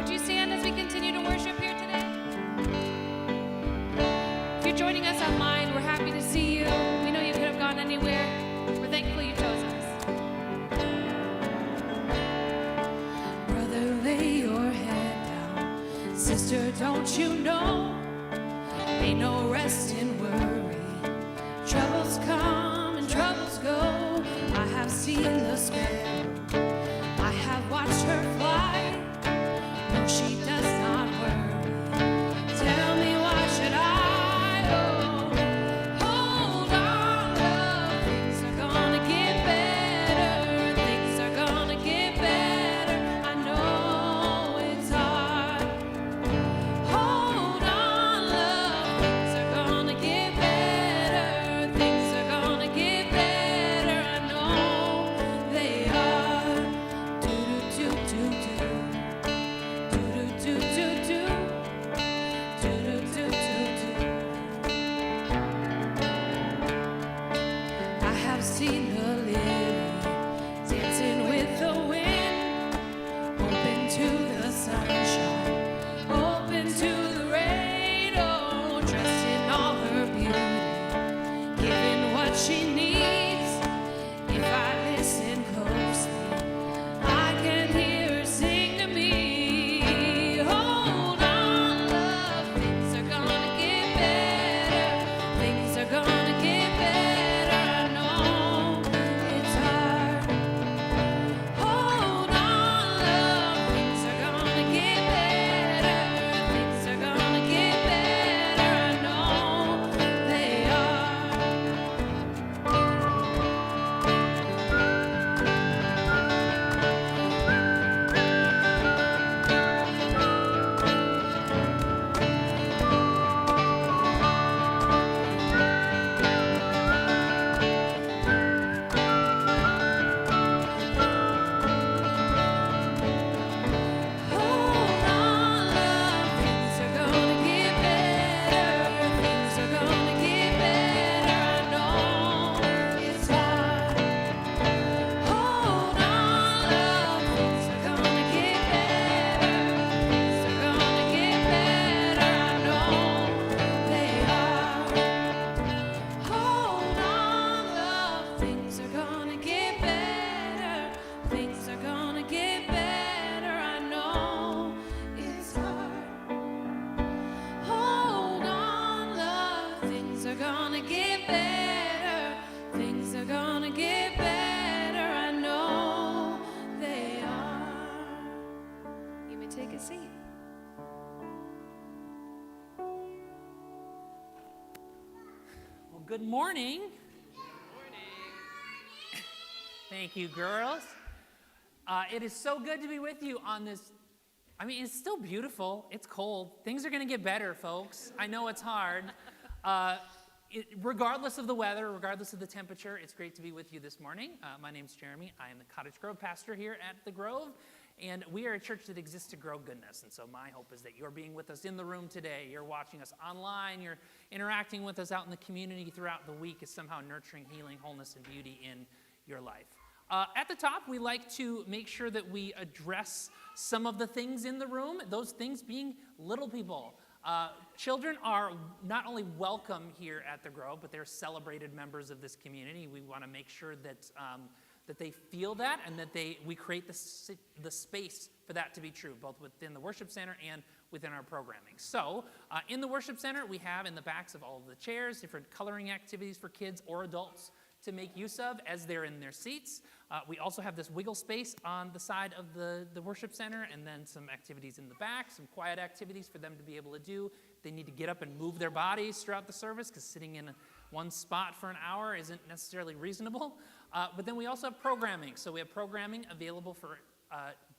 Would you stand as we continue to worship here today? If you're joining us online, we're happy to see you. We know you could have gone anywhere. We're thankful you chose us. Brother, lay your head down. Sister, don't you know? Ain't no rest in worry. Troubles come and troubles go. I have seen the sparrow. I have watched her fly. No, she does not worry. Tell me, why should I? Oh, hold on, love. Things are gonna get better. Things are gonna get better. I know it's hard. Hold on, love. Things are gonna get better. Things are gonna get better. I know they are. Do do do do do. Do do do do. Do do do do do. I have seen the lily dancing with the wind, open to the sunshine, open to the rain, oh, dressed in all her beauty, giving what she needs. If I listen closely, I can hear her sing to me. Hold on, love, things are gonna get better. Things are gonna get better. I know it's hard. Hold on, love, things are gonna get better. Things are gonna get better. I know they are. Hold on, love, things are gonna get better. Things are gonna get better. I know it's hard. Hold on, love, things are gonna get better. Things are gonna get better. I know they are. Hold on, love, things are gonna get better. Things are gonna get better. I know it's hard. Hold on, love, things are gonna get better. Things are gonna get better. I know they are. You may take a seat. Well, good morning. Thank you, girls. It is so good to be with you on this. I mean, it's still beautiful. It's cold. Things are going to get better, folks. I know it's hard. Regardless of the weather, regardless of the temperature, it's great to be with you this morning. My name's Jeremy. I am the Cottage Grove pastor here at the Grove. And we are a church that exists to grow goodness. And so my hope is that you're being with us in the room today. You're watching us online. You're interacting with us out in the community throughout the week is somehow nurturing healing, wholeness, and beauty in your life. At the top, we like to make sure that we address some of the things in the room, those things being little people. Children are not only welcome here at the Grove, but they're celebrated members of this community. We want to make sure that that they feel that and that we create the space for that to be true, both within the worship center and within our programming. So in the worship center, we have in the backs of all of the chairs different coloring activities for kids or adults to make use of as they're in their seats. We also have this wiggle space on the side of the worship center, and then some activities in the back, some quiet activities for them to be able to do. They need to get up and move their bodies throughout the service, because sitting in one spot for an hour isn't necessarily reasonable. But then we also have programming. So we have programming available for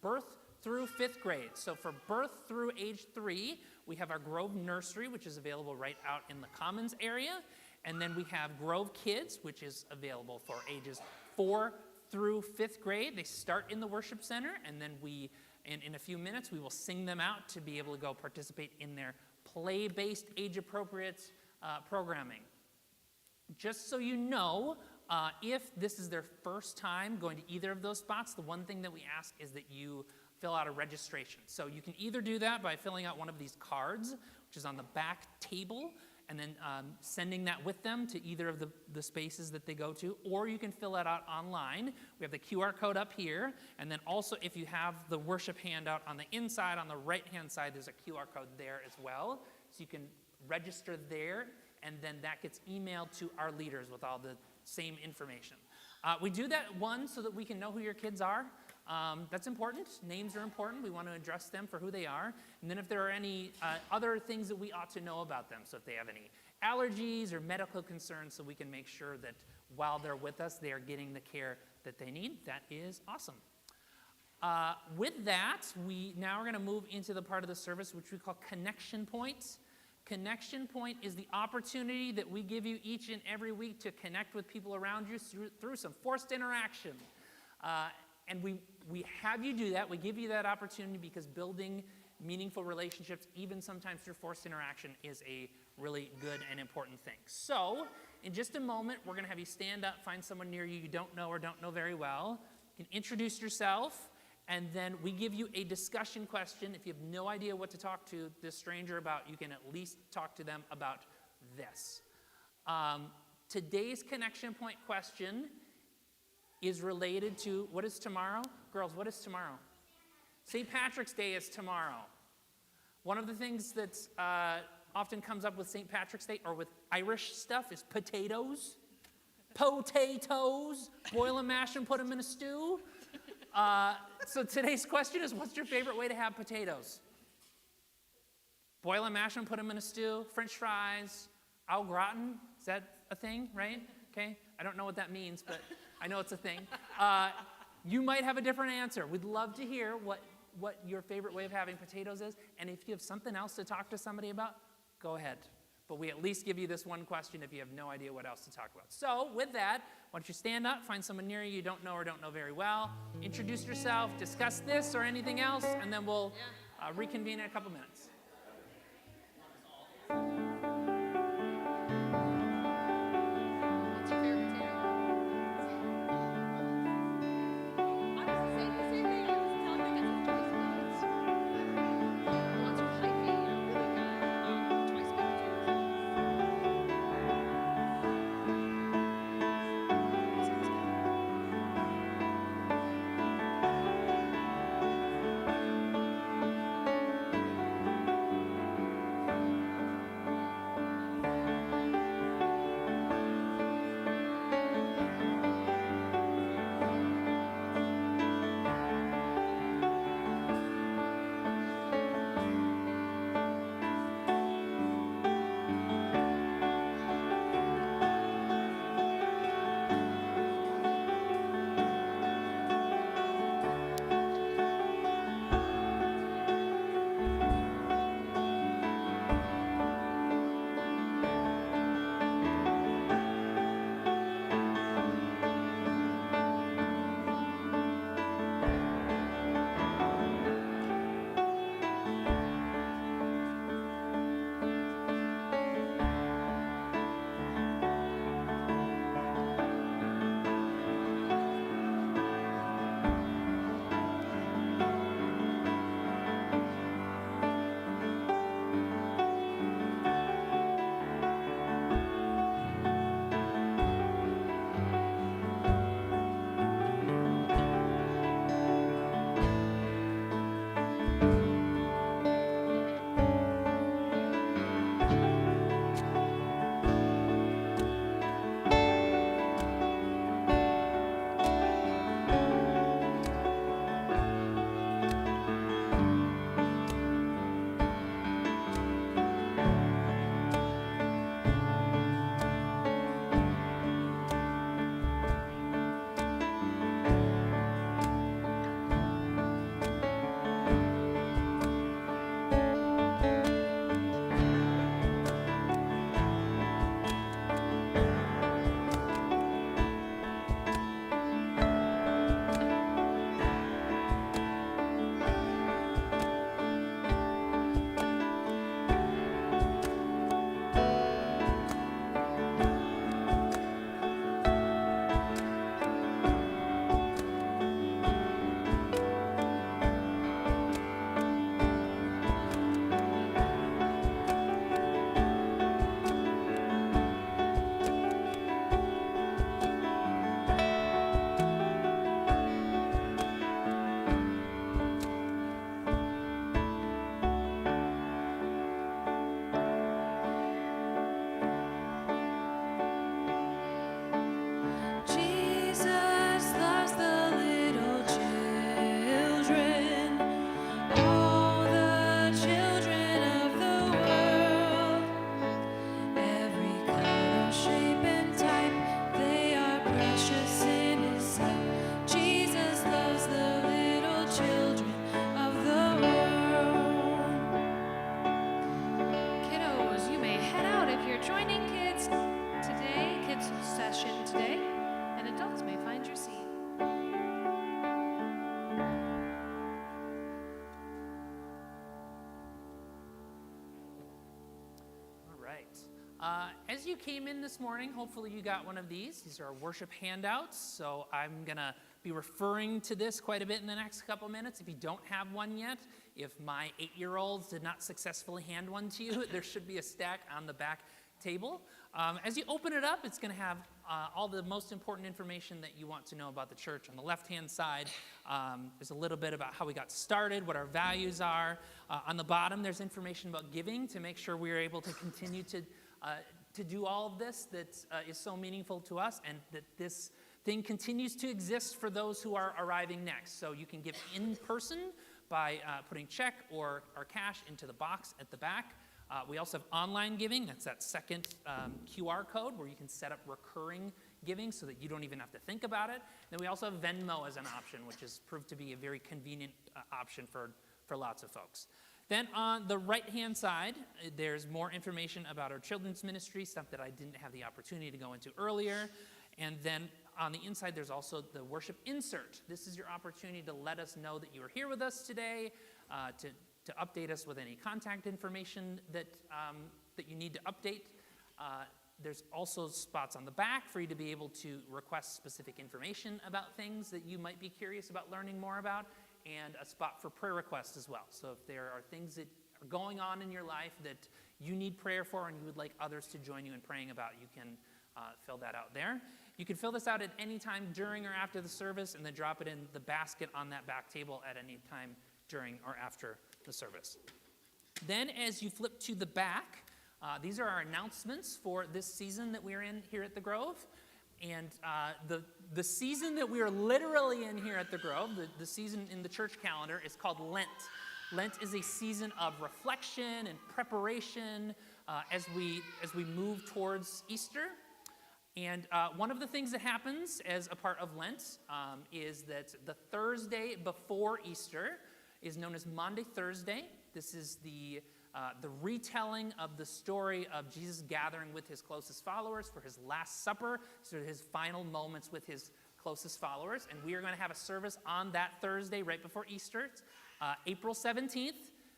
birth through 5th grade. So for birth through age 3, we have our Grove Nursery, which is available right out in the Commons area. And then we have Grove Kids, which is available for ages 4 through 5th grade. They start in the worship center, and then in a few minutes, we will sing them out to be able to go participate in their play-based, age-appropriate programming. Just so you know, if this is their first time going to either of those spots, the one thing that we ask is that you fill out a registration. So you can either do that by filling out one of these cards, which is on the back table, and then sending that with them to either of the spaces that they go to, or you can fill it out online. We have the QR code up here, and then also if you have the worship handout on the inside, on the right-hand side, there's a QR code there as well. So you can register there, and then that gets emailed to our leaders with all the same information. We do that, one, so that we can know who your kids are. That's important. Names are important. We want to address them for who they are. And then if there are any other things that we ought to know about them, so if they have any allergies or medical concerns, so we can make sure that while they're with us, they are getting the care that they need. That is awesome. With that, we now are going to move into the part of the service which we call Connection Points. Connection Point is the opportunity that we give you each and every week to connect with people around you through some forced interaction. And we have you do that. We give you that opportunity because building meaningful relationships, even sometimes through forced interaction, is a really good and important thing. So, in just a moment, we're going to have you stand up, find someone near you don't know or don't know very well. You can introduce yourself, and then we give you a discussion question. If you have no idea what to talk to this stranger about, you can at least talk to them about this. Today's Connection Point question is related to, what is tomorrow? Girls, what is tomorrow? St. Patrick's Day is tomorrow. One of the things that often comes up with St. Patrick's Day, or with Irish stuff, is potatoes. Potatoes. Boil and mash and put them in a stew. So today's question is, what's your favorite way to have potatoes? Boil and mash them, put them in a stew. French fries. Au gratin. Is that a thing, right? Okay. I don't know what that means, but I know it's a thing. You might have a different answer. We'd love to hear what your favorite way of having potatoes is. And if you have something else to talk to somebody about, go ahead. But we at least give you this one question if you have no idea what else to talk about. So with that, why don't you stand up, find someone near you don't know or don't know very well, introduce yourself, discuss this or anything else, and then we'll reconvene in a couple minutes. As you came in this morning, hopefully you got one of these. These are our worship handouts, so I'm going to be referring to this quite a bit in the next couple minutes. If you don't have one yet, if my 8-year-olds did not successfully hand one to you, there should be a stack on the back table. As you open it up, it's going to have all the most important information that you want to know about the church. On the left-hand side, there's a little bit about how we got started, what our values are. On the bottom, there's information about giving to make sure we are able to continue to do all of this that is so meaningful to us, and that this thing continues to exist for those who are arriving next. So you can give in person by putting check or cash into the box at the back. We also have online giving. That's that second QR code where you can set up recurring giving so that you don't even have to think about it. Then we also have Venmo as an option, which has proved to be a very convenient option for lots of folks. Then on the right-hand side, there's more information about our children's ministry, stuff that I didn't have the opportunity to go into earlier. And then on the inside, there's also the worship insert. This is your opportunity to let us know that you are here with us today, to update us with any contact information that you need to update. There's also spots on the back for you to be able to request specific information about things that you might be curious about learning more about, and a spot for prayer requests as well. So if there are things that are going on in your life that you need prayer for and you would like others to join you in praying about, you can fill that out there. You can fill this out at any time during or after the service, and then drop it in the basket on that back table at any time during or after the service. Then as you flip to the back, these are our announcements for this season that we're in here at the Grove. And the season that we are literally in here at the Grove, the season in the church calendar, is called Lent. Lent is a season of reflection and preparation as we move towards Easter. And one of the things that happens as a part of Lent is that the Thursday before Easter is known as Maundy Thursday. This is the retelling of the story of Jesus gathering with his closest followers for his Last Supper, sort of his final moments with his closest followers. And we are going to have a service on that Thursday right before Easter. It's April 17th.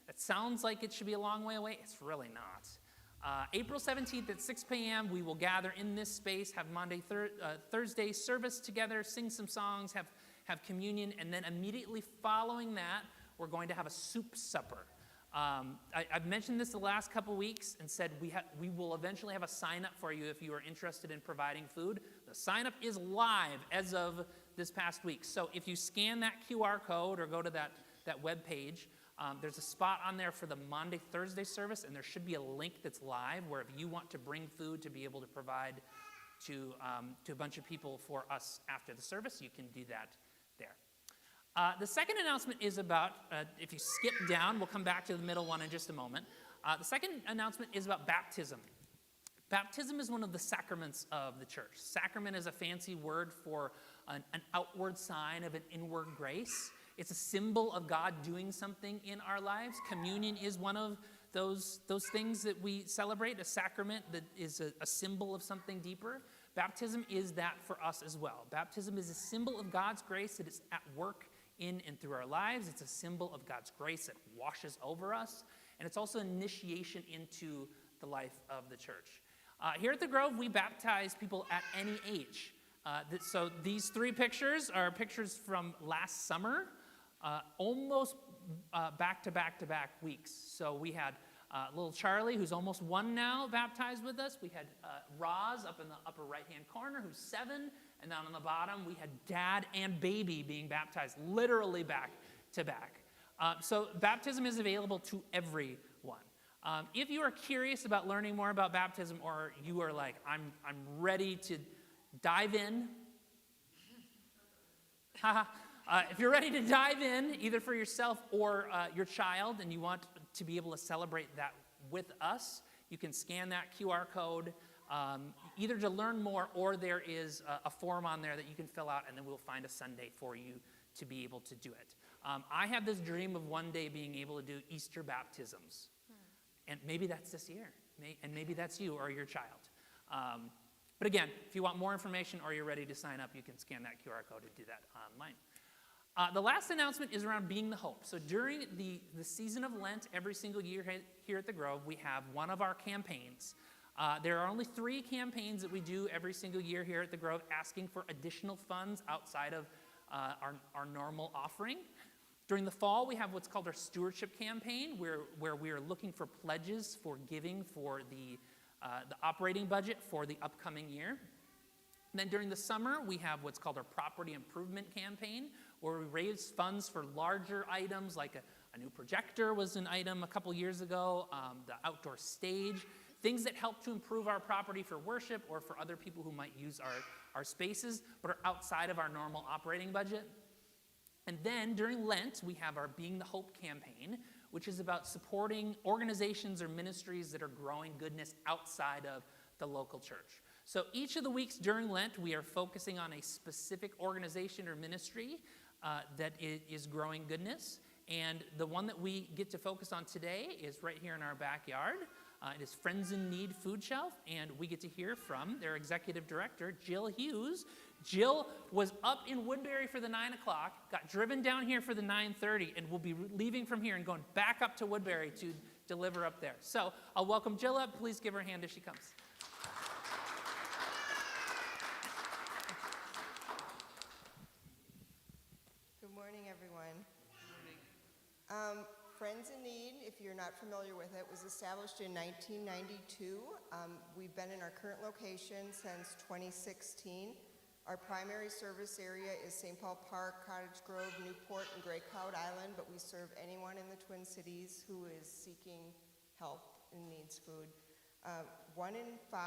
It sounds like it should be a long way away. It's really not. April 17th at 6 p.m., we will gather in this space, have Thursday service together, sing some songs, have communion, and then immediately following that, we're going to have a soup supper. I've mentioned this the last couple weeks and said we will eventually have a sign-up for you if you are interested in providing food. The sign-up is live as of this past week. So if you scan that QR code or go to that web page, there's a spot on there for the Maundy Thursday service, and there should be a link that's live where if you want to bring food to be able to provide to a bunch of people for us after the service, you can do that there. The second announcement is about, if you skip down, we'll come back to the middle one in just a moment. The second announcement is about baptism. Baptism is one of the sacraments of the church. Sacrament is a fancy word for an outward sign of an inward grace. It's a symbol of God doing something in our lives. Communion is one of those things that we celebrate, a sacrament that is a symbol of something deeper. Baptism is that for us as well. Baptism is a symbol of God's grace that is at work in and through our lives. It's a symbol of God's grace that washes over us, and it's also initiation into the life of the church. Here at the Grove, we baptize people at any age. So these three pictures are pictures from last summer, almost back-to-back weeks. So we had little Charlie, who's almost 1 now, baptized with us. We had Roz up in the upper right-hand corner, who's 7. And down on the bottom, we had dad and baby being baptized, literally back-to-back. So baptism is available to everyone. If you are curious about learning more about baptism, or you are like, I'm ready to dive in, if you're ready to dive in, either for yourself or your child, and you want to be able to celebrate that with us, you can scan that QR code either to learn more, or there is a form on there that you can fill out, and then we'll find a Sunday for you to be able to do it. I have this dream of one day being able to do Easter baptisms. And maybe that's this year. And maybe that's you or your child. But again, if you want more information or you're ready to sign up, you can scan that QR code and do that online. The last announcement is around being the hope. So during the season of Lent, every single year here at the Grove, we have one of our campaigns There are only 3 campaigns that we do every single year here at the Grove asking for additional funds outside of our normal offering. During the fall, we have what's called our stewardship campaign, where we are looking for pledges for giving for the operating budget for the upcoming year. And then during the summer, we have what's called our property improvement campaign, where we raise funds for larger items like a new projector was an item a couple years ago, the outdoor stage, things that help to improve our property for worship or for other people who might use our spaces, but are outside of our normal operating budget. And then during Lent, we have our Being the Hope campaign, which is about supporting organizations or ministries that are growing goodness outside of the local church. So each of the weeks during Lent, we are focusing on a specific organization or ministry that is growing goodness. And the one that we get to focus on today is right here in our backyard. It is Friends in Need Food Shelf, and we get to hear from their executive director, Jill Hughes. Jill was up in Woodbury for the 9 o'clock, got driven down here for the 9:30, and will be leaving from here and going back up to Woodbury to deliver up there. So I'll welcome Jill up. Please give her a hand as she comes. Good morning, everyone. Friends in Need, if you're not familiar with it, was established in 1992. We've been in our current location since 2016. Our primary service area is St. Paul Park, Cottage Grove, Newport, and Great Cloud Island, but we serve anyone in the Twin Cities who is seeking help and needs food. 1 in 5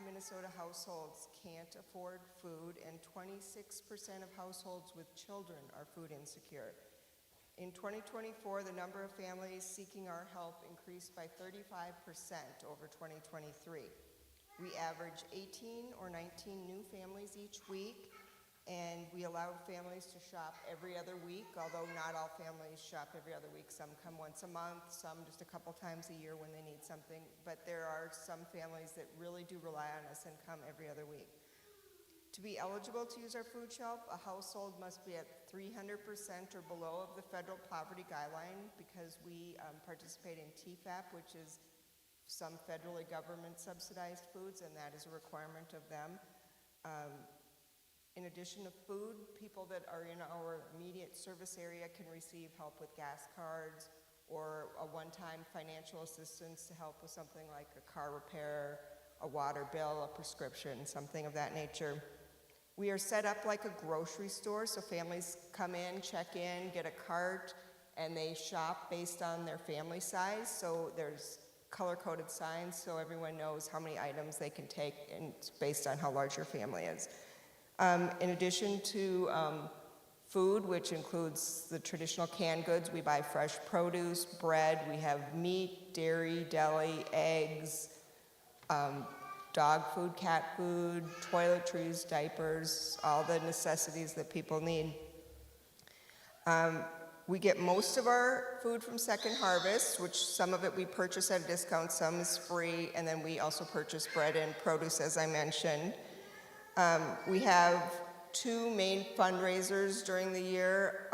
Minnesota households can't afford food, and 26% of households with children are food insecure. In 2024, the number of families seeking our help increased by 35% over 2023. We average 18 or 19 new families each week, and we allow families to shop every other week, although not all families shop every other week. Some come once a month, some just a couple times a year when they need something, but there are some families that really do rely on us and come every other week. To be eligible to use our food shelf, a household must be at 300% or below of the federal poverty guideline, because we participate in TFAP, which is some federally government subsidized foods, and that is a requirement of them. In addition to food, people that are in our immediate service area can receive help with gas cards or a one-time financial assistance to help with something like a car repair, a water bill, a prescription, something of that nature. We are set up like a grocery store, so families come in, check in, get a cart, and they shop based on their family size. So there's color-coded signs so everyone knows how many items they can take, and it's based on how large your family is. In addition to food, which includes the traditional canned goods, we buy fresh produce, bread, we have meat, dairy, deli, eggs, dog food, cat food, toiletries, diapers, all the necessities that people need. We get most of our food from Second Harvest, which some of it we purchase at a discount, some is free, and then we also purchase bread and produce, as I mentioned. We have 2 main fundraisers during the year.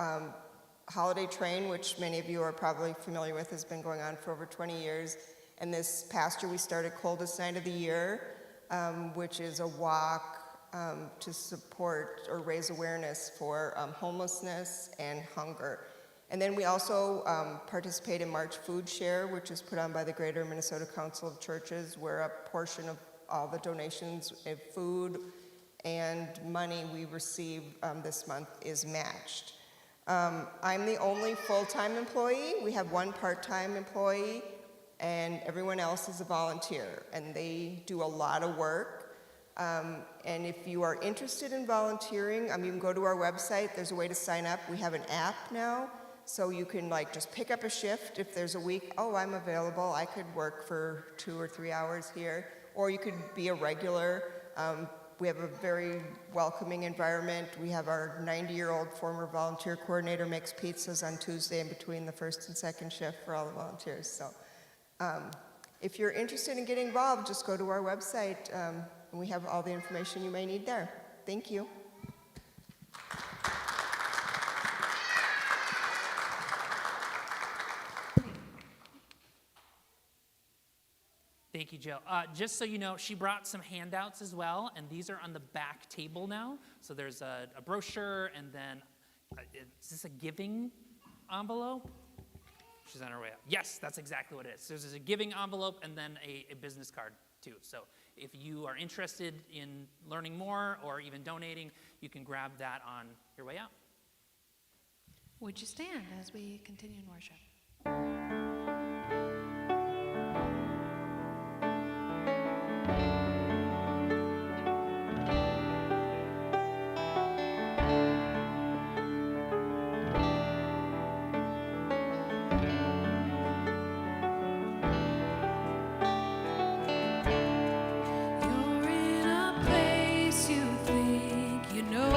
Holiday Train, which many of you are probably familiar with, has been going on for over 20 years. And this past year we started Coldest Night of the Year, which is a walk to support or raise awareness for homelessness and hunger. And then we also participate in March Food Share, which is put on by the Greater Minnesota Council of Churches, where a portion of all the donations of food and money we receive this month is matched. I'm the only full-time employee. We have 1 part-time employee, and everyone else is a volunteer, and they do a lot of work. And if you are interested in volunteering, you can go to our website. There's a way to sign up. We have an app now, so you can just pick up a shift. If there's a week, I'm available, I could work for 2 or 3 hours here, or you could be a regular. We have a very welcoming environment. We have our 90-year-old former volunteer coordinator makes pizzas on Tuesday in between the first and second shift for all the volunteers. So if you're interested in getting involved, just go to our website, and we have all the information you may need there. Thank you. Thank you, Jill. Just so you know, she brought some handouts as well, and these are on the back table now. So there's a brochure, and then, is this a giving envelope? She's on her way out. Yes, that's exactly what it is. So there's a giving envelope and then a business card, too. So if you are interested in learning more or even donating, you can grab that on your way out. Would you stand as we continue in worship? You're in a place you think you know,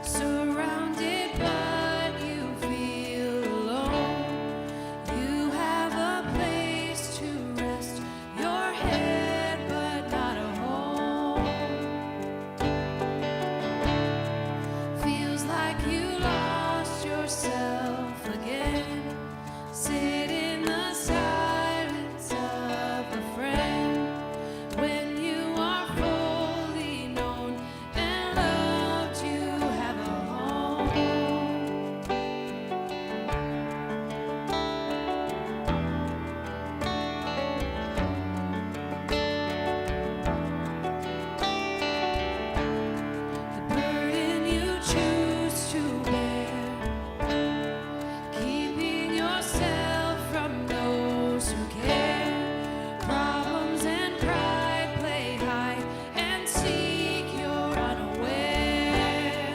surrounded but you feel alone. You have a place to rest your head but not a home. Feels like you lost yourself again. Sit in the silence of a friend. When you are fully known and loved, you have a home. The burden you choose to bear, keeping yourself from those who care. Problems and pride play hide and seek, you're unaware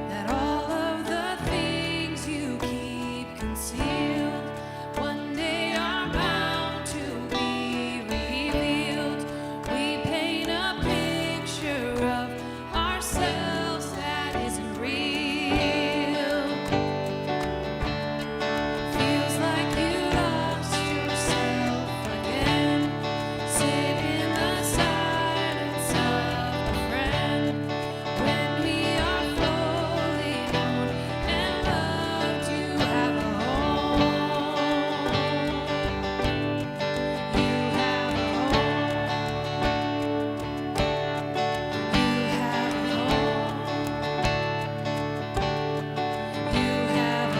that all of the things you keep concealed one day are bound to be revealed. We paint a picture of ourselves that isn't real. Feels like you lost yourself again. Sit in the silence of a friend. When we are fully known and loved, you have a home. You have a home. You have a home. You have a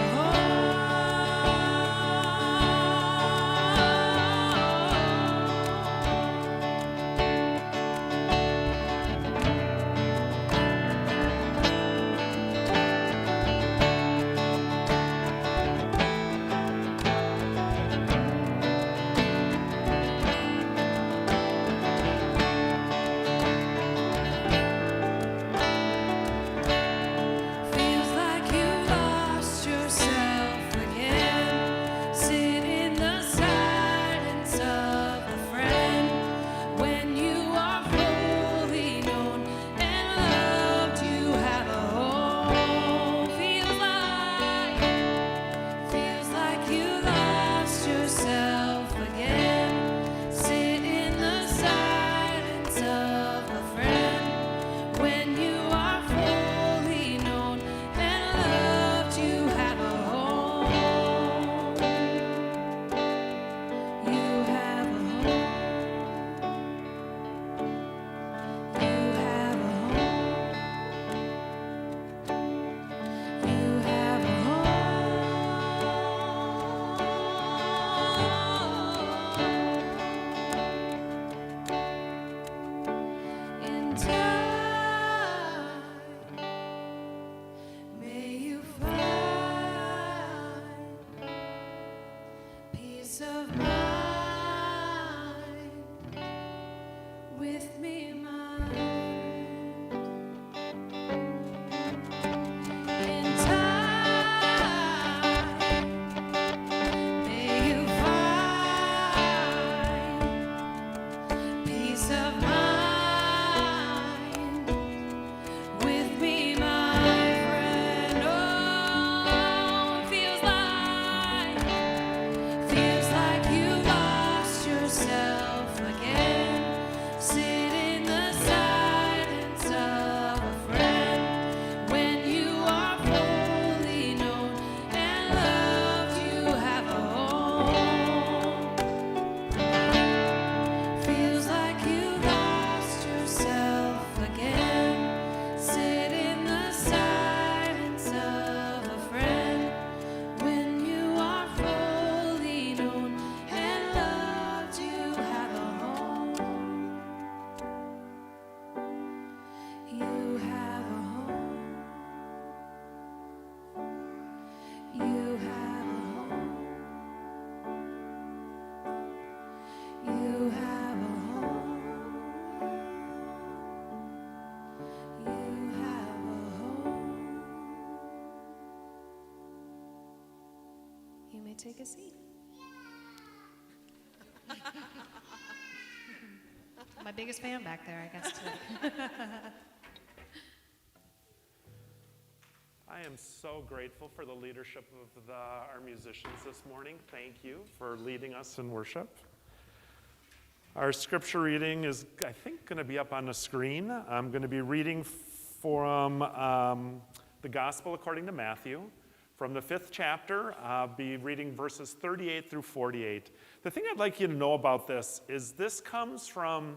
Feels like you lost yourself again. Sit in the silence of a friend. When you are fully known and loved, you have a home. Feels like you lost yourself again. Sit in the silence of a friend. When you are fully known and loved, you have a home. You have a home. You have a home. You have a home. In time, may you find peace of mind with me, my friend. In time, may you find peace of mind with me, my friend. Oh, feels like you may take a seat. My biggest fan back there, I guess, today. I am so grateful for the leadership of our musicians this morning. Thank you for leading us in worship. Our scripture reading is, I think, going to be up on the screen. I'm going to be reading from the Gospel according to Matthew. From the 5th chapter, I'll be reading verses 38 through 48. The thing I'd like you to know about this is this comes from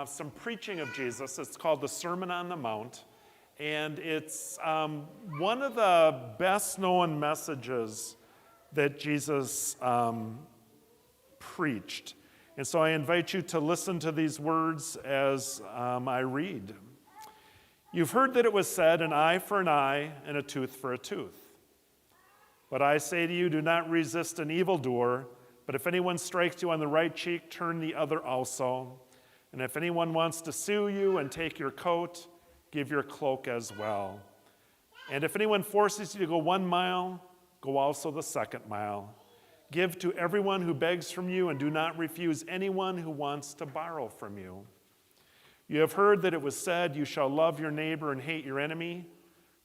some preaching of Jesus. It's called the Sermon on the Mount. And it's one of the best-known messages that Jesus preached. And so I invite you to listen to these words as I read. You've heard that it was said, an eye for an eye and a tooth for a tooth. But I say to you, do not resist an evildoer, but if anyone strikes you on the right cheek, turn the other also. And if anyone wants to sue you and take your coat, give your cloak as well. And if anyone forces you to go 1 mile, go also the 2nd mile. Give to everyone who begs from you, and do not refuse anyone who wants to borrow from you. You have heard that it was said, you shall love your neighbor and hate your enemy.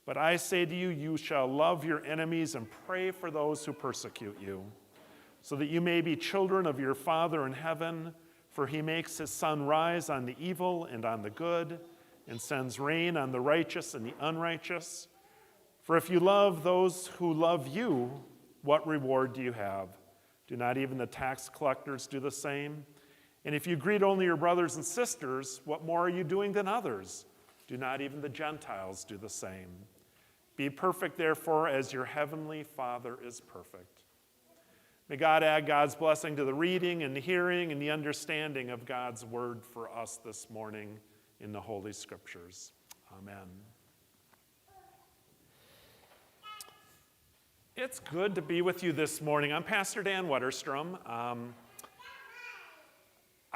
But I say to you, you shall love your enemies and pray for those who persecute you, so that you may be children of your Father in heaven, for he makes his sun rise on the evil and on the good, and sends rain on the righteous and the unrighteous. For if you love those who love you, what reward do you have? Do not even the tax collectors do the same? And if you greet only your brothers and sisters, what more are you doing than others? Do not even the Gentiles do the same? Be perfect, therefore, as your heavenly Father is perfect. May God add God's blessing to the reading and the hearing and the understanding of God's word for us this morning in the Holy Scriptures. Amen. It's good to be with you this morning. I'm Pastor Dan Wetterstrom.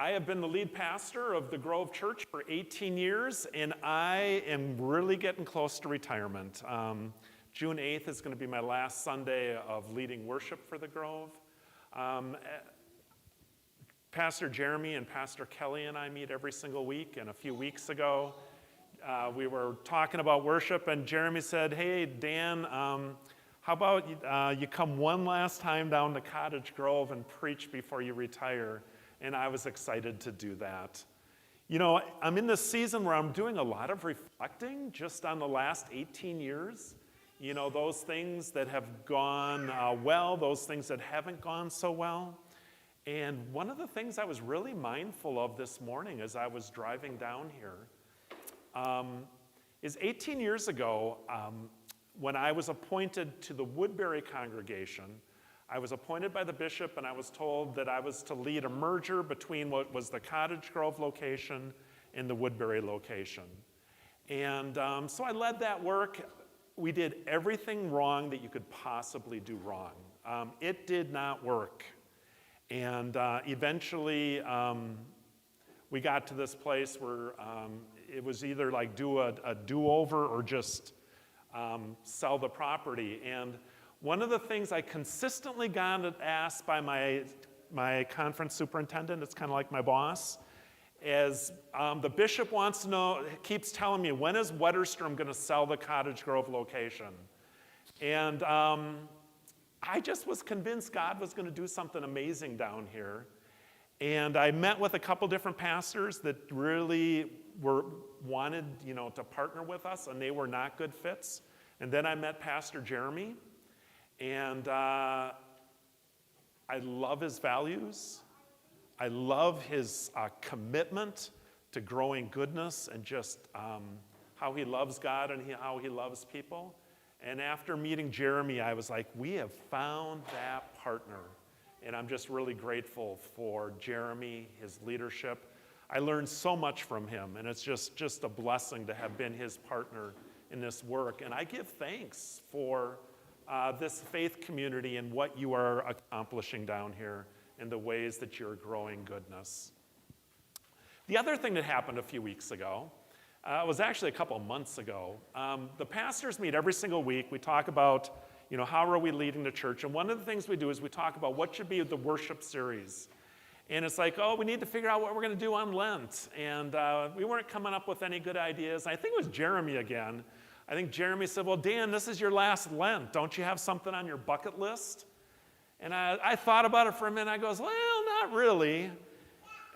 I have been the lead pastor of the Grove Church for 18 years, and I am really getting close to retirement. June 8th is going to be my last Sunday of leading worship for the Grove. Pastor Jeremy and Pastor Kelly and I meet every single week, and a few weeks ago, we were talking about worship, and Jeremy said, hey, Dan, how about you come one last time down to Cottage Grove and preach before you retire? And I was excited to do that. You know, I'm in this season where I'm doing a lot of reflecting just on the last 18 years. You know, those things that have gone well, those things that haven't gone so well. And one of the things I was really mindful of this morning as I was driving down here is 18 years ago, when I was appointed to the Woodbury congregation, I was appointed by the bishop, and I was told that I was to lead a merger between what was the Cottage Grove location and the Woodbury location. And so I led that work. We did everything wrong that you could possibly do wrong. It did not work. And eventually, we got to this place where it was either like do a do-over or just sell the property. And one of the things I consistently got asked by my conference superintendent, it's kind of like my boss, is the bishop wants to know, keeps telling me, when is Wetterstrom going to sell the Cottage Grove location? And I just was convinced God was going to do something amazing down here. And I met with a couple different pastors that really wanted, to partner with us, and they were not good fits. And then I met Pastor Jeremy. And I love his values. I love his commitment to growing goodness and just how he loves God and how he loves people. And after meeting Jeremy, I was like, we have found that partner. And I'm just really grateful for Jeremy, his leadership. I learned so much from him, and it's just a blessing to have been his partner in this work. And I give thanks for this faith community and what you are accomplishing down here and the ways that you're growing goodness. The other thing that happened a few weeks ago was actually a couple of months ago. The pastors meet every single week. We talk about, how are we leading the church? And one of the things we do is we talk about what should be the worship series. And it's like, we need to figure out what we're going to do on Lent. And we weren't coming up with any good ideas. I think it was Jeremy again. I think Jeremy said, well, Dan, this is your last Lent. Don't you have something on your bucket list? And I thought about it for a minute. I goes, well, not really.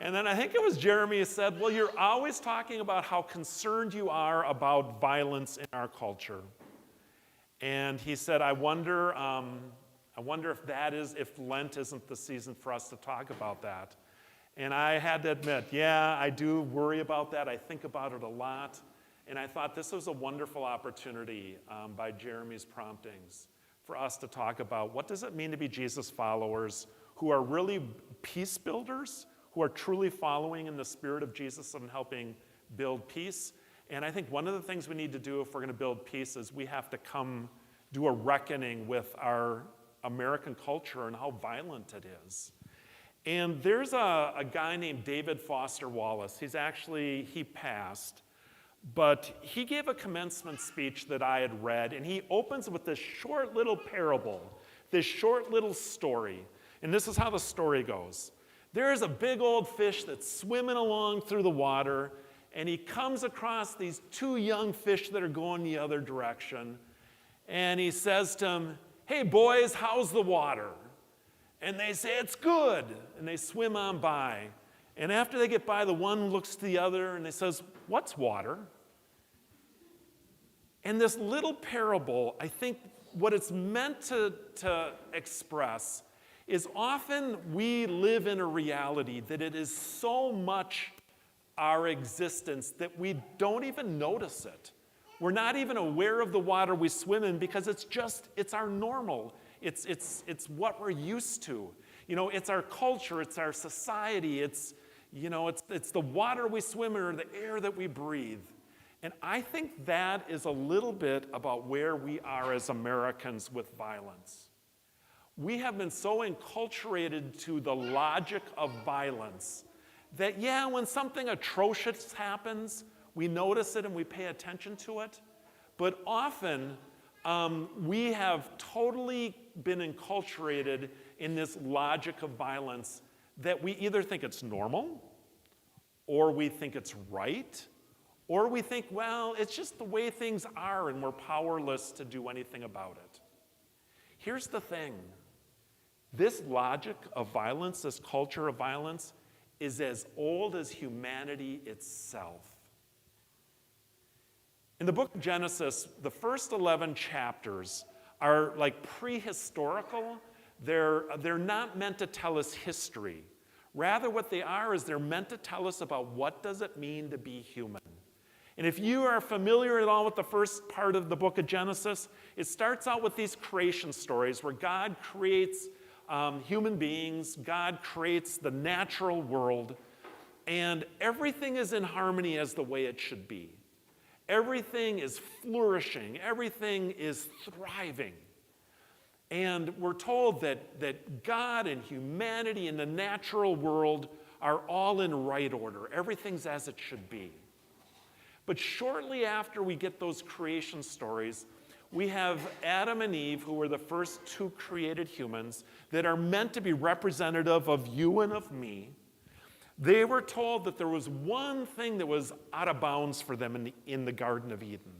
And then I think it was Jeremy who said, well, you're always talking about how concerned you are about violence in our culture. And he said, I wonder if Lent isn't the season for us to talk about that. And I had to admit, yeah, I do worry about that. I think about it a lot. And I thought this was a wonderful opportunity by Jeremy's promptings for us to talk about what does it mean to be Jesus followers who are really peace builders, who are truly following in the spirit of Jesus and helping build peace. And I think one of the things we need to do if we're going to build peace is we have to come do a reckoning with our American culture and how violent it is. And there's a guy named David Foster Wallace. He passed, but he gave a commencement speech that I had read, and he opens with this short little parable, this short little story. And this is how the story goes. There is a big old fish that's swimming along through the water, and he comes across these two young fish that are going the other direction. And he says to them, hey boys, how's the water? And they say, it's good. And they swim on by. And after they get by, the one looks to the other and he says, what's water? And this little parable, I think what it's meant to express is often we live in a reality that it is so much our existence that we don't even notice it. We're not even aware of the water we swim in because it's our normal. It's what we're used to. It's our culture, it's our society, it's the water we swim in or the air that we breathe. And I think that is a little bit about where we are as Americans with violence. We have been so enculturated to the logic of violence that, when something atrocious happens, we notice it and we pay attention to it. But often, we have totally been enculturated in this logic of violence that we either think it's normal, or we think it's right, or we think, it's just the way things are and we're powerless to do anything about it. Here's the thing. This logic of violence, this culture of violence, is as old as humanity itself. In the book of Genesis, the first 11 chapters are like prehistorical. They're not meant to tell us history. Rather, what they are is they're meant to tell us about what does it mean to be human. And if you are familiar at all with the first part of the book of Genesis, it starts out with these creation stories where God creates human beings, God creates the natural world, and everything is in harmony as the way it should be. Everything is flourishing, everything is thriving. And we're told that God and humanity and the natural world are all in right order. Everything's as it should be. But shortly after we get those creation stories, we have Adam and Eve, who were the first two created humans that are meant to be representative of you and of me. They were told that there was one thing that was out of bounds for them in the Garden of Eden.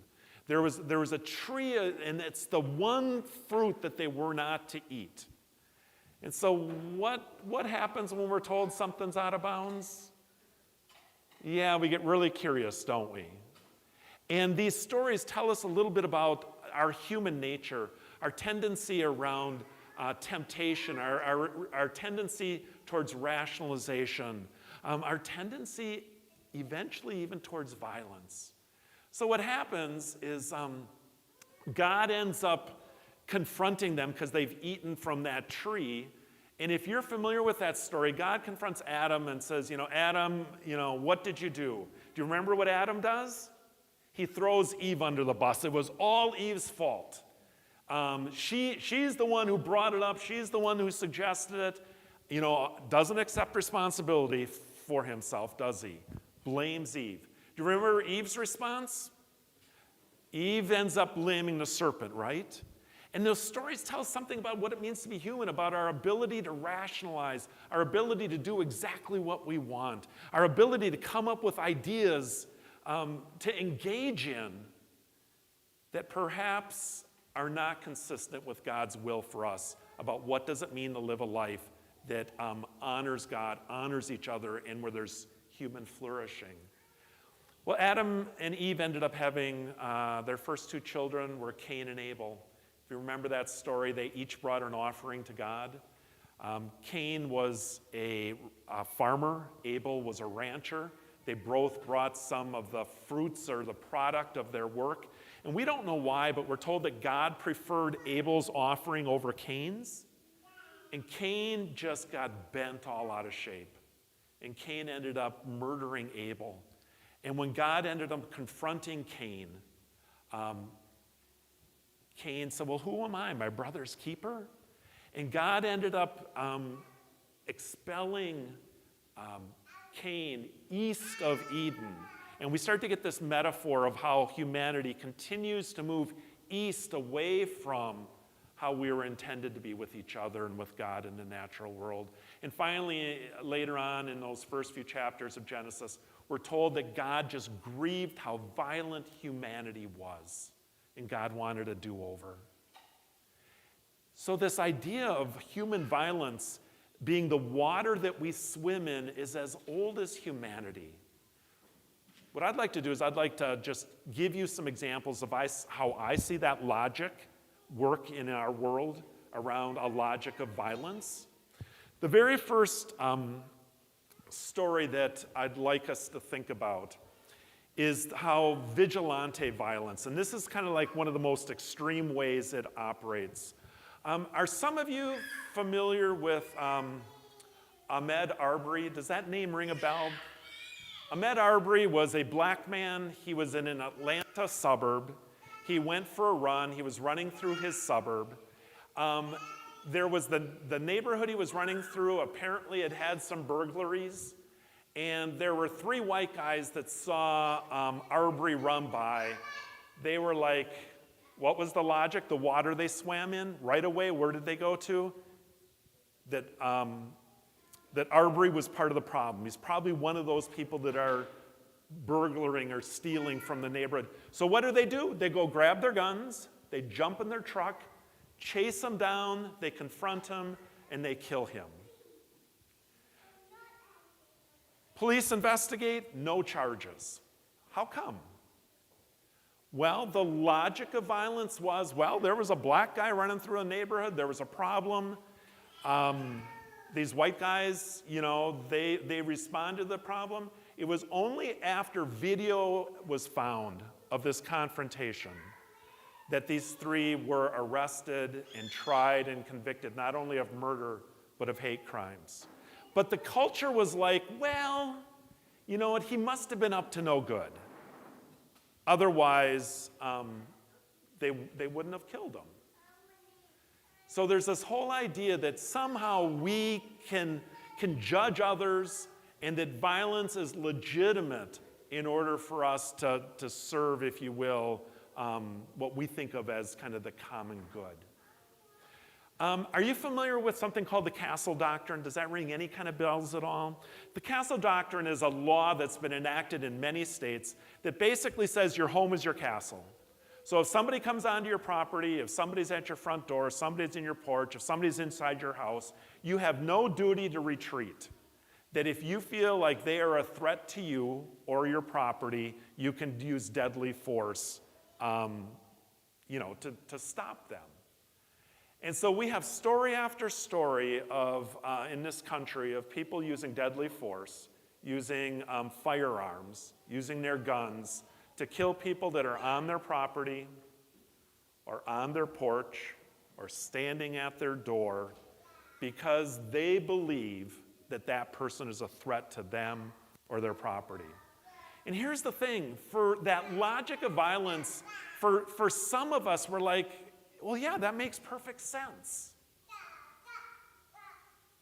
There was a tree, and it's the one fruit that they were not to eat. And so what happens when we're told something's out of bounds? Yeah, we get really curious, don't we? And these stories tell us a little bit about our human nature, our tendency around temptation, our tendency towards rationalization, our tendency eventually even towards violence. So what happens is God ends up confronting them because they've eaten from that tree. And if you're familiar with that story, God confronts Adam and says, Adam, what did you do? Do you remember what Adam does? He throws Eve under the bus. It was all Eve's fault. She's the one who brought it up. She's the one who suggested it. Doesn't accept responsibility for himself, does he? Blames Eve. Do you remember Eve's response? Eve ends up blaming the serpent, right? And those stories tell us something about what it means to be human, about our ability to rationalize, our ability to do exactly what we want, our ability to come up with ideas to engage in that perhaps are not consistent with God's will for us about what does it mean to live a life that honors God, honors each other, and where there's human flourishing. Well, Adam and Eve ended up having their first two children were Cain and Abel. If you remember that story, they each brought an offering to God. Cain was a farmer. Abel was a rancher. They both brought some of the fruits or the product of their work. And we don't know why, but we're told that God preferred Abel's offering over Cain's. And Cain just got bent all out of shape. And Cain ended up murdering Abel. And when God ended up confronting Cain, Cain said, well, who am I, my brother's keeper? And God ended up expelling Cain east of Eden. And we start to get this metaphor of how humanity continues to move east away from how we were intended to be with each other and with God in the natural world. And finally, later on in those first few chapters of Genesis, we're told that God just grieved how violent humanity was, and God wanted a do-over. So this idea of human violence being the water that we swim in is as old as humanity. What I'd like to do is I'd like to just give you some examples of how I see that logic work in our world around a logic of violence. The very first story that I'd like us to think about is how vigilante violence, and this is kind of like one of the most extreme ways it operates. Are some of you familiar with Ahmaud Arbery? Does that name ring a bell? Ahmaud Arbery was a black man. He was in an Atlanta suburb. He went for a run. He was running through his suburb. There was the neighborhood he was running through, apparently it had some burglaries. And there were three white guys that saw Arbery run by. They were like, what was the logic? The water they swam in? Right away, where did they go to? That Arbery was part of the problem. He's probably one of those people that are burglaring or stealing from the neighborhood. So what do? They go grab their guns, they jump in their truck, chase him down, they confront him, and they kill him. Police investigate, no charges. How come? Well, the logic of violence was, well, there was a black guy running through a neighborhood, there was a problem. These white guys, they responded to the problem. It was only after video was found of this confrontation that these three were arrested and tried and convicted, not only of murder, but of hate crimes. But the culture was like, well, you know what, he must have been up to no good. Otherwise, they wouldn't have killed him. So there's this whole idea that somehow we can judge others and that violence is legitimate in order for us to serve, if you will, what we think of as kind of the common good. Are you familiar with something called the Castle Doctrine? Does that ring any kind of bells at all? The Castle Doctrine is a law that's been enacted in many states that basically says your home is your castle. So if somebody comes onto your property, if somebody's at your front door, if somebody's in your porch, if somebody's inside your house, you have no duty to retreat. That if you feel like they are a threat to you or your property, you can use deadly force, to stop them. And so we have story after story of, in this country, of people using deadly force, using firearms, using their guns to kill people that are on their property or on their porch or standing at their door because they believe that that person is a threat to them or their property. And here's the thing, for that logic of violence, for some of us, we're like, well, yeah, that makes perfect sense.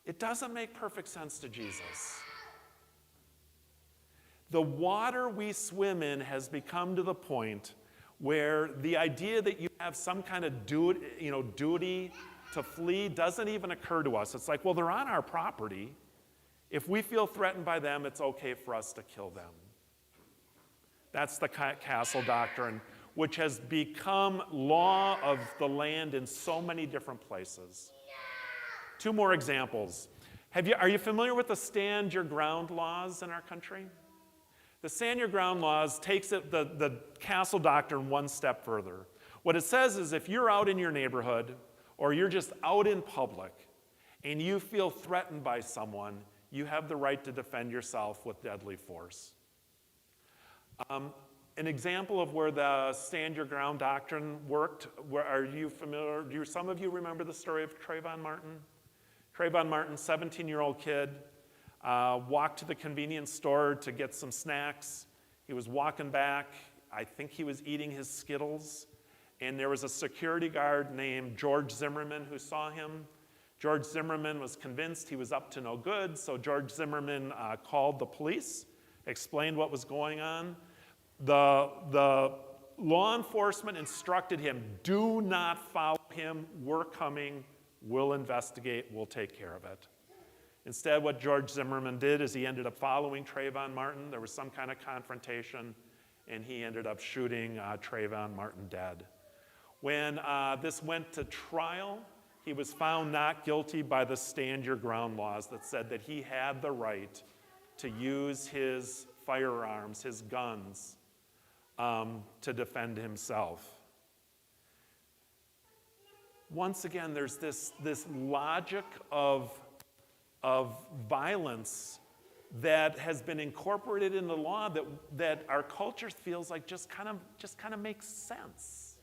It doesn't make perfect sense to Jesus. The water we swim in has become to the point where the idea that you have some kind of duty to flee doesn't even occur to us. It's like, well, they're on our property. If we feel threatened by them, it's okay for us to kill them. That's the castle doctrine, which has become law of the land in so many different places. Two more examples. Are you familiar with the stand your ground laws in our country? The stand your ground laws takes the castle doctrine one step further. What it says is if you're out in your neighborhood or you're just out in public and you feel threatened by someone, you have the right to defend yourself with deadly force. An example of where the stand your ground doctrine worked, are you familiar? Do some of you remember the story of Trayvon Martin? Trayvon Martin, 17-year-old kid, walked to the convenience store to get some snacks. He was walking back. I think he was eating his Skittles. And there was a security guard named George Zimmerman who saw him. George Zimmerman was convinced he was up to no good, so George Zimmerman called the police, explained what was going on. The law enforcement instructed him, do not follow him, we're coming, we'll investigate, we'll take care of it. Instead, what George Zimmerman did is he ended up following Trayvon Martin. There was some kind of confrontation, and he ended up shooting Trayvon Martin dead. When this went to trial, he was found not guilty by the stand your ground laws that said that he had the right to use his firearms, his guns, to defend himself. Once again, there's this logic of violence that has been incorporated in the law that our culture feels like just kind of makes sense.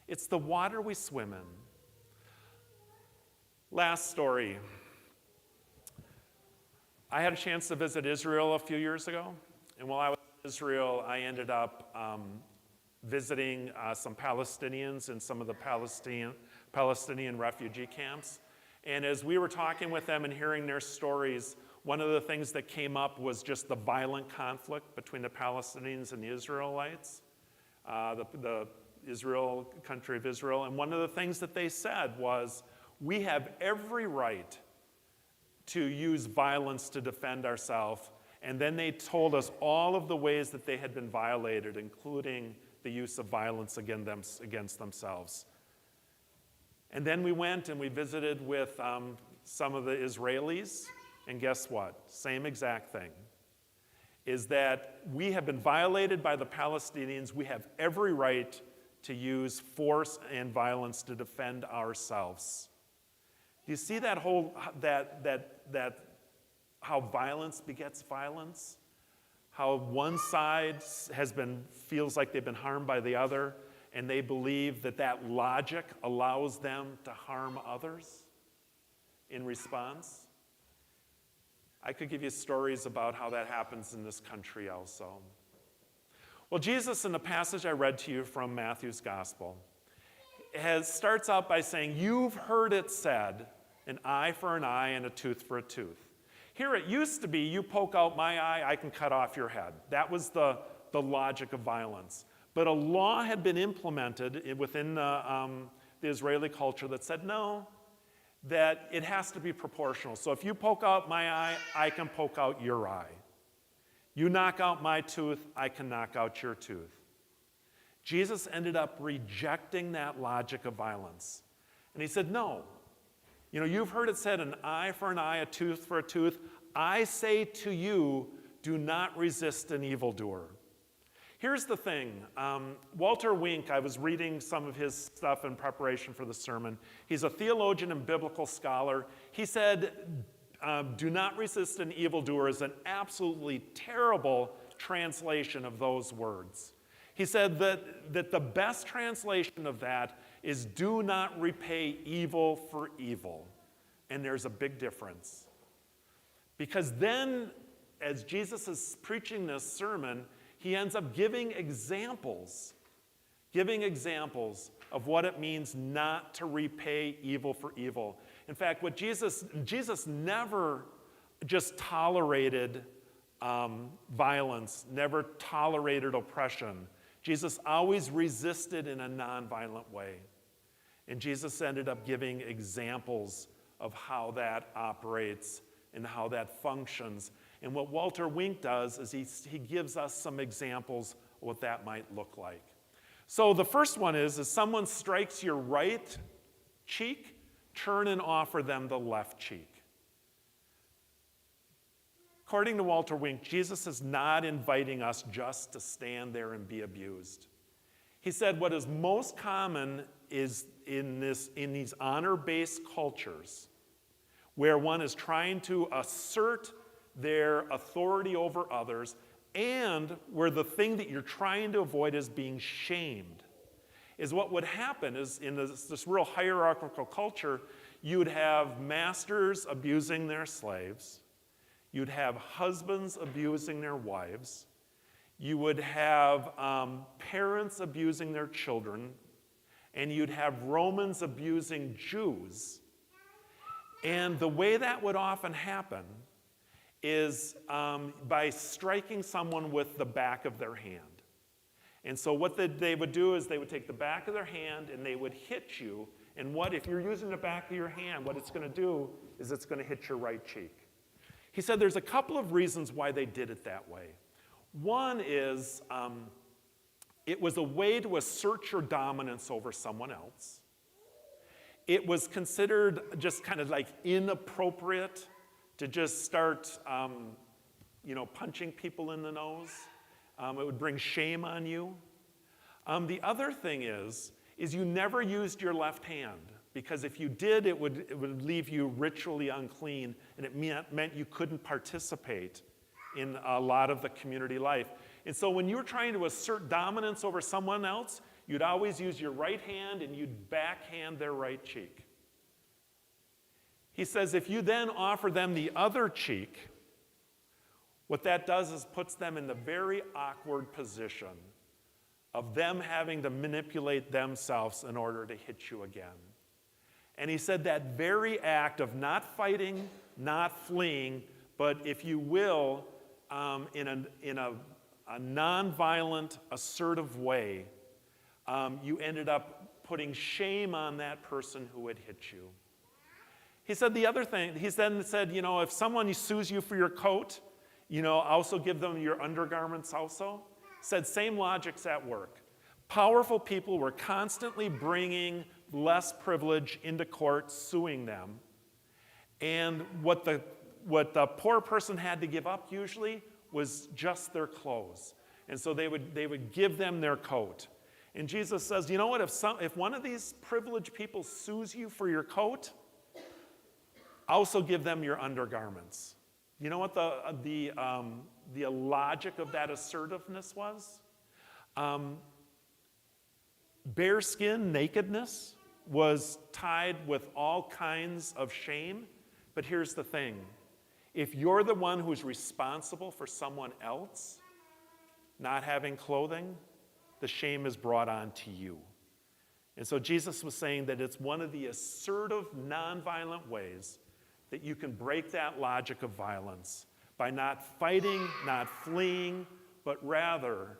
It's the water we swim in. Last story. I had a chance to visit Israel a few years ago, and while I was in Israel, I ended up visiting some Palestinians in some of the Palestinian refugee camps. And as we were talking with them and hearing their stories, one of the things that came up was just the violent conflict between the Palestinians and the Israelites, the country of Israel. And one of the things that they said was, we have every right to use violence to defend ourselves. And then they told us all of the ways that they had been violated, including the use of violence against themselves. And then we went and we visited with some of the Israelis, and guess what? Same exact thing. Is that we have been violated by the Palestinians. We have every right to use force and violence to defend ourselves. Do you see that how violence begets violence? How one side feels like they've been harmed by the other, and they believe that logic allows them to harm others in response? I could give you stories about how that happens in this country also. Well, Jesus, in the passage I read to you from Matthew's Gospel, starts out by saying, you've heard it said, an eye for an eye and a tooth for a tooth. Here it used to be, you poke out my eye, I can cut off your head. That was the logic of violence. But a law had been implemented within the Israeli culture that said, no, that it has to be proportional. So if you poke out my eye, I can poke out your eye. You knock out my tooth, I can knock out your tooth. Jesus ended up rejecting that logic of violence. And he said, no. You've heard it said, an eye for an eye, a tooth for a tooth. I say to you, do not resist an evildoer. Here's the thing. Walter Wink, I was reading some of his stuff in preparation for the sermon. He's a theologian and biblical scholar. He said, do not resist an evildoer is an absolutely terrible translation of those words. He said that the best translation of that is do not repay evil for evil. And there's a big difference. Because then, as Jesus is preaching this sermon, he ends up giving examples of what it means not to repay evil for evil. In fact, what Jesus never just tolerated violence, never tolerated oppression. Jesus always resisted in a nonviolent way. And Jesus ended up giving examples of how that operates and how that functions. And what Walter Wink does is he gives us some examples of what that might look like. So the first one is someone strikes your right cheek, turn and offer them the left cheek. According to Walter Wink, Jesus is not inviting us just to stand there and be abused. He said what is most common is in these honor-based cultures where one is trying to assert their authority over others, and where the thing that you're trying to avoid is being shamed, is what would happen is in this real hierarchical culture, you would have masters abusing their slaves, you'd have husbands abusing their wives, you would have parents abusing their children, and you'd have Romans abusing Jews. And the way that would often happen is by striking someone with the back of their hand. And so what they would do is they would take the back of their hand and they would hit you. And if you're using the back of your hand, what it's going to do is it's going to hit your right cheek. He said there's a couple of reasons why they did it that way. One is it was a way to assert your dominance over someone else. It was considered just kind of like inappropriate to just start, punching people in the nose. It would bring shame on you. The other thing is you never used your left hand, because if you did, it would leave you ritually unclean, and it meant you couldn't participate in a lot of the community life. And so when you were trying to assert dominance over someone else, you'd always use your right hand and you'd backhand their right cheek. He says if you then offer them the other cheek, what that does is puts them in the very awkward position of them having to manipulate themselves in order to hit you again. And he said that very act of not fighting, not fleeing, but if you will, in a nonviolent, assertive way, you ended up putting shame on that person who had hit you. He said the other thing, he then said, if someone sues you for your coat, also give them your undergarments also. Said same logic's at work. Powerful people were constantly bringing less privilege into court, suing them. And what the poor person had to give up usually was just their clothes. And so they would give them their coat. And Jesus says, you know what, if one of these privileged people sues you for your coat, also give them your undergarments. You know what the logic of that assertiveness was? Bare skin, nakedness, was tied with all kinds of shame. But here's the thing. If you're the one who's responsible for someone else not having clothing, the shame is brought on to you. And so Jesus was saying that it's one of the assertive, nonviolent ways that you can break that logic of violence by not fighting, not fleeing, but rather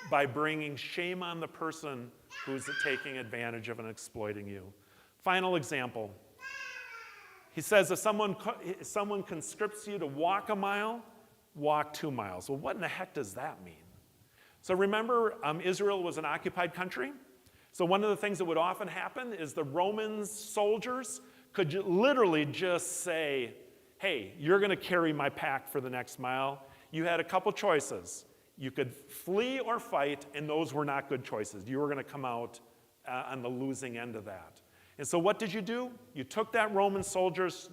by bringing shame on the person who's taking advantage of and exploiting you. Final example. He says if someone conscripts you to walk a mile, walk 2 miles. Well, what in the heck does that mean? So remember, Israel was an occupied country. So one of the things that would often happen is the Roman soldiers could literally just say, hey, you're going to carry my pack for the next mile. You had a couple choices. You could flee or fight, and those were not good choices. You were going to come out on the losing end of that. And so what did you do? You took that Roman soldier's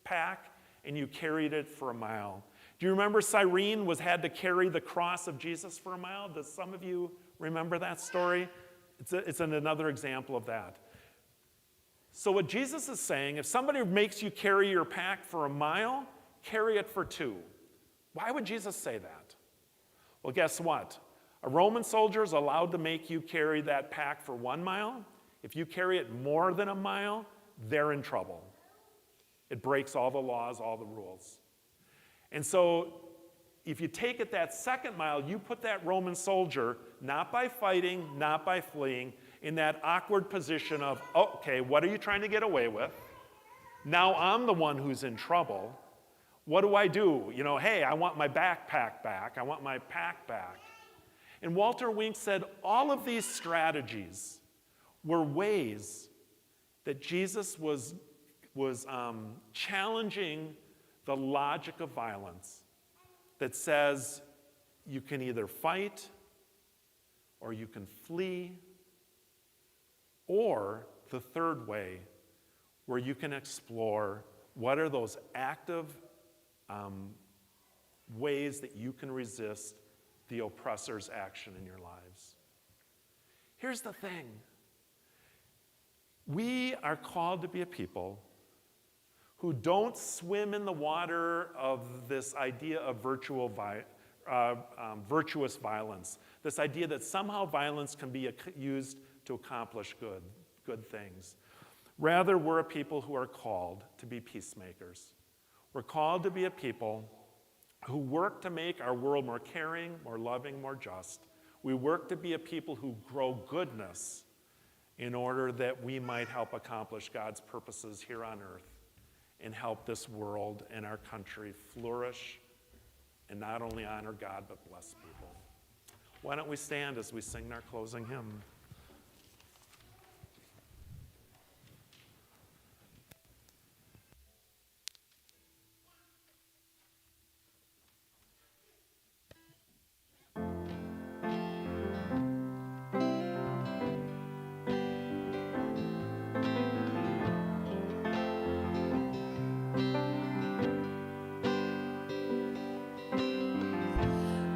pack, and you carried it for a mile. Do you remember Cyrene had to carry the cross of Jesus for a mile? Does some of you remember that story? It's another example of that. So what Jesus is saying, if somebody makes you carry your pack for a mile, carry it for 2. Why would Jesus say that? Well, guess what? A Roman soldier is allowed to make you carry that pack for 1 mile. If you carry it more than a mile, they're in trouble. It breaks all the laws, all the rules. And so if you take it that second mile, you put that Roman soldier, not by fighting, not by fleeing, in that awkward position of, okay, what are you trying to get away with? Now I'm the one who's in trouble. What do I do? You know, hey, I want my backpack back. I want my pack back. And Walter Wink said all of these strategies were ways that Jesus was challenging the logic of violence that says you can either fight or you can flee, or the third way, where you can explore what are those active ways that you can resist the oppressor's action in your lives. Here's the thing. We are called to be a people who don't swim in the water of this idea of virtuous violence, this idea that somehow violence can be used to accomplish good things. Rather, we're a people who are called to be peacemakers. We're called to be a people who work to make our world more caring, more loving, more just. We work to be a people who grow goodness in order that we might help accomplish God's purposes here on earth and help this world and our country flourish and not only honor God, but bless people. Why don't we stand as we sing our closing hymn?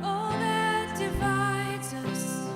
All that divides us,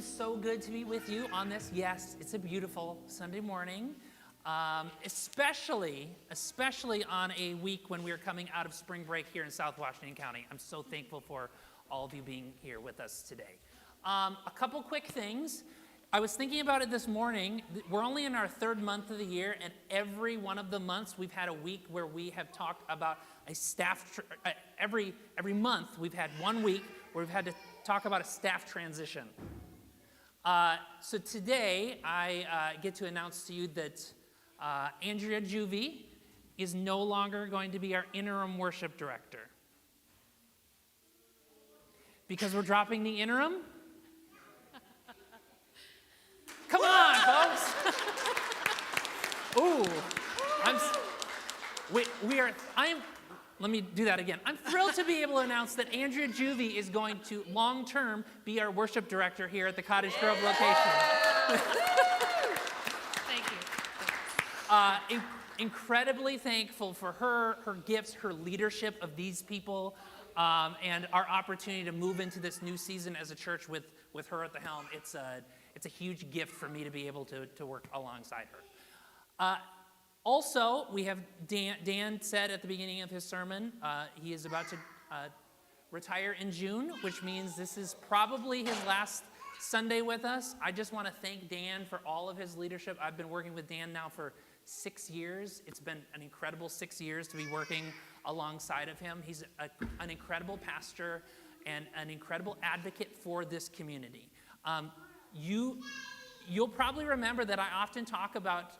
is so good to be with you on this. Yes, it's a beautiful Sunday morning, especially on a week when we are coming out of spring break here in South Washington County. I'm so thankful for all of you being here with us today. A couple quick things. I was thinking about it this morning. We're only in our third month of the year, and every one of the months we've had a week where we have talked about a staff, every month we've had 1 week where we've had to talk about a staff transition. So today I get to announce to you that Andrea Juvie is no longer going to be our interim worship director. Because we're dropping the interim? Come on, folks. Ooh, let me do that again. I'm thrilled to be able to announce that Andrea Juvie is going to long-term be our worship director here at the Cottage Grove location. Thank you. Incredibly thankful for her gifts, her leadership of these people, and our opportunity to move into this new season as a church with her at the helm. It's a huge gift for me to be able to work alongside her. Also, we have Dan said at the beginning of his sermon, he is about to retire in June, which means this is probably his last Sunday with us. I just want to thank Dan for all of his leadership. I've been working with Dan now for 6 years. It's been an incredible 6 years to be working alongside of him. He's an incredible pastor and an incredible advocate for this community. You'll probably remember that I often talk about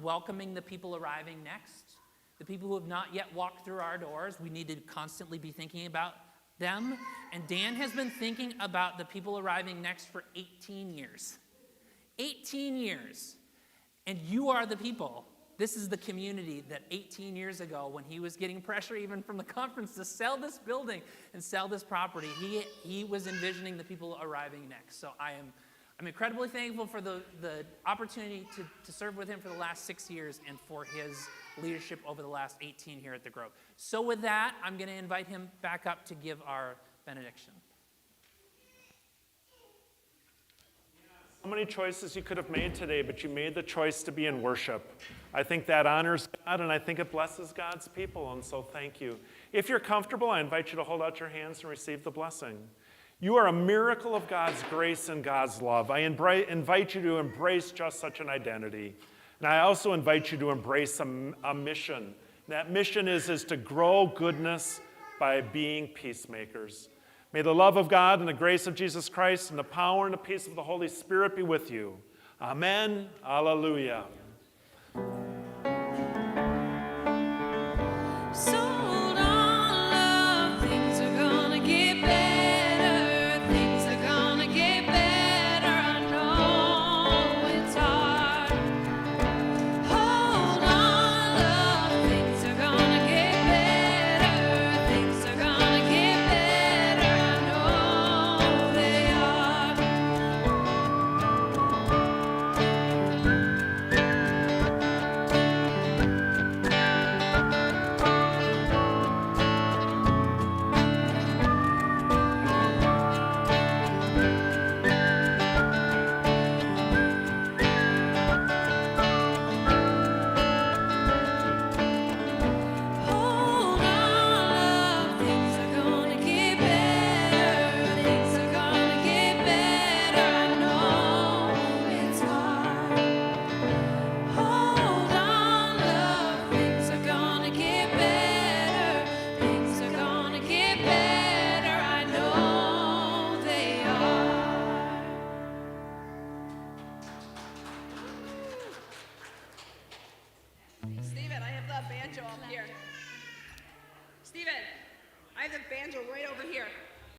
welcoming the people arriving next, the people who have not yet walked through our doors. We need to constantly be thinking about them. And Dan has been thinking about the people arriving next for 18 years. 18 years. And you are the people. This is the community that 18 years ago, when he was getting pressure even from the conference to sell this building and sell this property, he was envisioning the people arriving next. So I'm incredibly thankful for the opportunity to serve with him for the last 6 years and for his leadership over the last 18 here at the Grove. So with that, I'm going to invite him back up to give our benediction. So many choices you could have made today, but you made the choice to be in worship. I think that honors God, and I think it blesses God's people, and so thank you. If you're comfortable, I invite you to hold out your hands and receive the blessing. You are a miracle of God's grace and God's love. I invite you to embrace just such an identity. And I also invite you to embrace a mission. That mission is to grow goodness by being peacemakers. May the love of God and the grace of Jesus Christ and the power and the peace of the Holy Spirit be with you. Amen. Alleluia. Sold on love, things are gonna get better. Things are gonna get better. I know it's hard. Hold on, love, things are gonna get better. Things are gonna get better. I know they are. Hold on, love, things are gonna get better. Things are gonna get better. I know it's hard. Hold on, love, things are gonna get better. Things are gonna get better. I know they are. Steven, I have the banjo up here. Steven, I have the banjo right over here.